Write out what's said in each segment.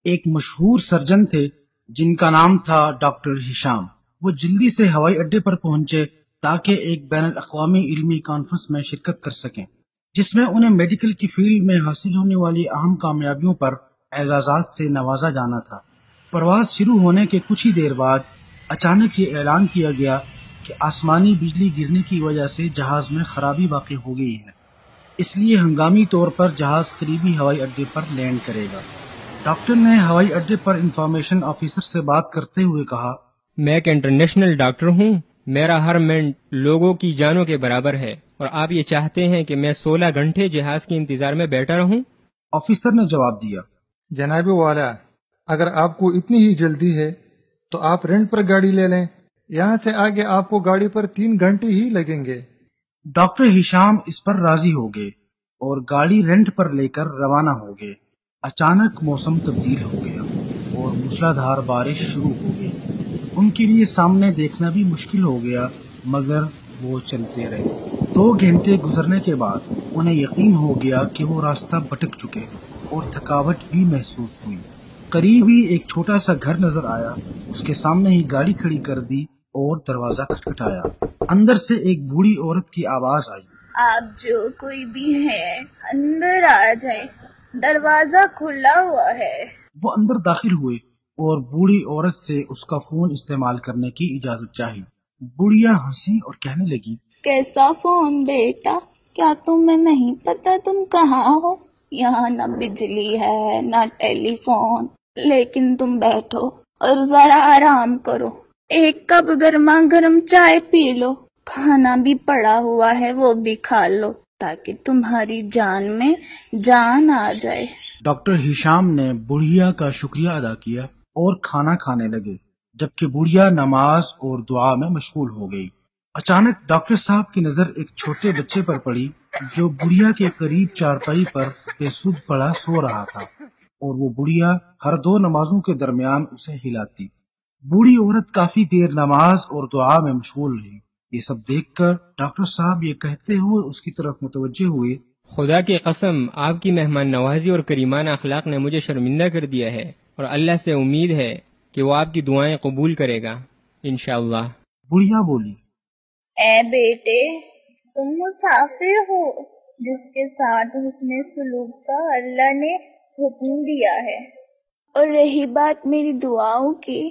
ایک مشہور سرجن تھے جن کا نام تھا ڈاکٹر ہشام۔ وہ جلدی سے ہوائی اڈے پر پہنچے تاکہ ایک بین الاقوامی علمی کانفرنس میں شرکت کر سکیں، جس میں انہیں میڈیکل کی فیلڈ میں حاصل ہونے والی اہم کامیابیوں پر اعزازات سے نوازا جانا تھا۔ پرواز شروع ہونے کے کچھ ہی دیر بعد اچانک یہ اعلان کیا گیا کہ آسمانی بجلی گرنے کی وجہ سے جہاز میں خرابی واقع ہو گئی ہے، اس لیے ہنگامی طور پر جہاز قریبی ہوائی اڈے پر لینڈ کرے گا۔ ڈاکٹر نے ہوائی اڈے پر انفارمیشن آفیسر سے بات کرتے ہوئے کہا، میں ایک انٹرنیشنل ڈاکٹر ہوں، میرا ہر منٹ لوگوں کی جانوں کے برابر ہے، اور آپ یہ چاہتے ہیں کہ میں 16 گھنٹے جہاز کے انتظار میں بیٹھا رہوں؟ آفیسر نے جواب دیا، جناب والا، اگر آپ کو اتنی ہی جلدی ہے تو آپ رینٹ پر گاڑی لے لیں، یہاں سے آگے آپ کو گاڑی پر 3 گھنٹے ہی لگیں گے۔ ڈاکٹر ہشام اس پر راضی ہو گئے اور گاڑی رینٹ پر لے کر روانہ ہو گئے۔ اچانک موسم تبدیل ہو گیا اور موسلادھار بارش شروع ہو گئی۔ ان کے لیے سامنے دیکھنا بھی مشکل ہو گیا، مگر وہ چلتے رہے۔ 2 گھنٹے گزرنے کے بعد انہیں یقین ہو گیا کہ وہ راستہ بھٹک چکے اور تھکاوٹ بھی محسوس ہوئی۔ قریب ہی ایک چھوٹا سا گھر نظر آیا، اس کے سامنے ہی گاڑی کھڑی کر دی اور دروازہ کھٹکھٹایا۔ اندر سے ایک بوڑھی عورت کی آواز آئی، آپ جو کوئی بھی ہیں اندر آ جائیں، دروازہ کھلا ہوا ہے۔ وہ اندر داخل ہوئے اور بوڑھی عورت سے اس کا فون استعمال کرنے کی اجازت چاہی۔ بڑھیا ہنسی اور کہنے لگی، کیسا فون بیٹا؟ کیا تمہیں نہیں پتا تم کہاں ہو؟ یہاں نہ بجلی ہے نہ ٹیلی فون، لیکن تم بیٹھو اور ذرا آرام کرو، ایک کپ گرما گرم چائے پی لو، کھانا بھی پڑا ہوا ہے وہ بھی کھا لو تاکہ تمہاری جان میں جان آ جائے۔ ڈاکٹر ہشام نے بڑھیا کا شکریہ ادا کیا اور کھانا کھانے لگے، جبکہ بڑھیا نماز اور دعا میں مشغول ہو گئی۔ اچانک ڈاکٹر صاحب کی نظر ایک چھوٹے بچے پر پڑی جو بڑھیا کے قریب چارپائی پر بے سود پڑا سو رہا تھا، اور وہ بڑھیا ہر 2 نمازوں کے درمیان اسے ہلاتی۔ بوڑھی عورت کافی دیر نماز اور دعا میں مشغول رہی۔ یہ سب دیکھ کر ڈاکٹر صاحب یہ کہتے ہوئے اس کی طرف متوجہ ہوئے، خدا کی قسم، آپ کی مہمان نوازی اور کریمانہ اخلاق نے مجھے شرمندہ کر دیا ہے، اور اللہ سے امید ہے کہ وہ آپ کی دعائیں قبول کرے گا انشاءاللہ۔ بڑھیا بولی، اے بیٹے، تم مسافر ہو جس کے ساتھ حسن سلوک کا اللہ نے حکم دیا ہے، اور رہی بات میری دعاؤں کی،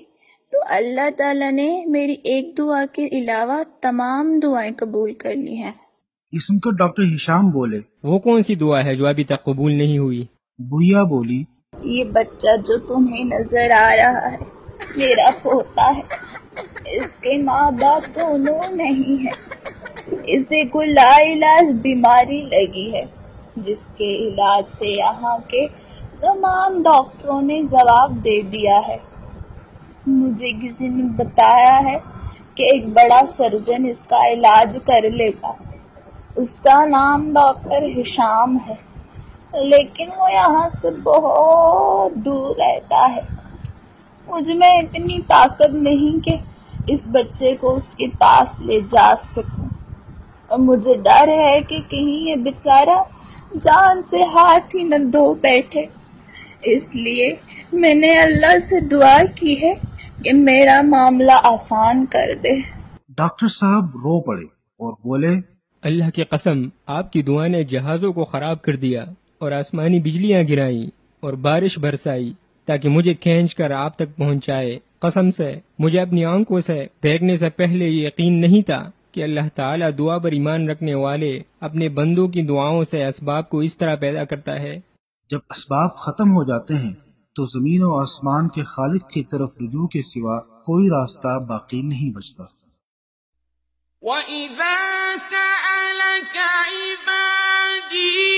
تو اللہ تعالیٰ نے میری ایک دعا کے علاوہ تمام دعائیں قبول کر لی ہیں۔ یہ سن کر ڈاکٹر ہشام بولے، وہ کون سی دعا ہے جو ابھی تک قبول نہیں ہوئی؟ بڑھیا بولی، یہ بچہ جو تمہیں نظر آ رہا ہے میرا پوتا ہے، اس کے ماں باپ دونوں نہیں ہیں، اسے کوئی لا علاج بیماری لگی ہے جس کے علاج سے یہاں کے تمام ڈاکٹروں نے جواب دے دیا ہے۔ مجھے کسی نے بتایا ہے کہ ایک بڑا سرجن اس کا علاج کر لے گا، اس کا نام ڈاکٹر ہشام ہے، لیکن وہ یہاں سے بہت دور رہتا ہے۔ مجھ میں اتنی طاقت نہیں کہ اس بچے کو اس کے پاس لے جا سکوں، اور مجھے ڈر ہے کہ کہیں یہ بیچارہ جان سے ہاتھ ہی نہ دھو بیٹھے، اس لیے میں نے اللہ سے دعا کی ہے کہ میرا معاملہ آسان کر دے۔ ڈاکٹر صاحب رو پڑے اور بولے، اللہ کی قسم، آپ کی دعا نے جہازوں کو خراب کر دیا اور آسمانی بجلیاں گرائیں اور بارش برسائی تاکہ مجھے کھینچ کر آپ تک پہنچائے۔ قسم سے مجھے اپنی آنکھوں سے دیکھنے سے پہلے یہ یقین نہیں تھا کہ اللہ تعالیٰ دعا پر ایمان رکھنے والے اپنے بندوں کی دعاؤں سے اسباب کو اس طرح پیدا کرتا ہے۔ جب اسباب ختم ہو جاتے ہیں تو زمین و آسمان کے خالق کی طرف رجوع کے سوا کوئی راستہ باقی نہیں بچتا۔ وَإِذَا سَأَلَكَ عِبَادِي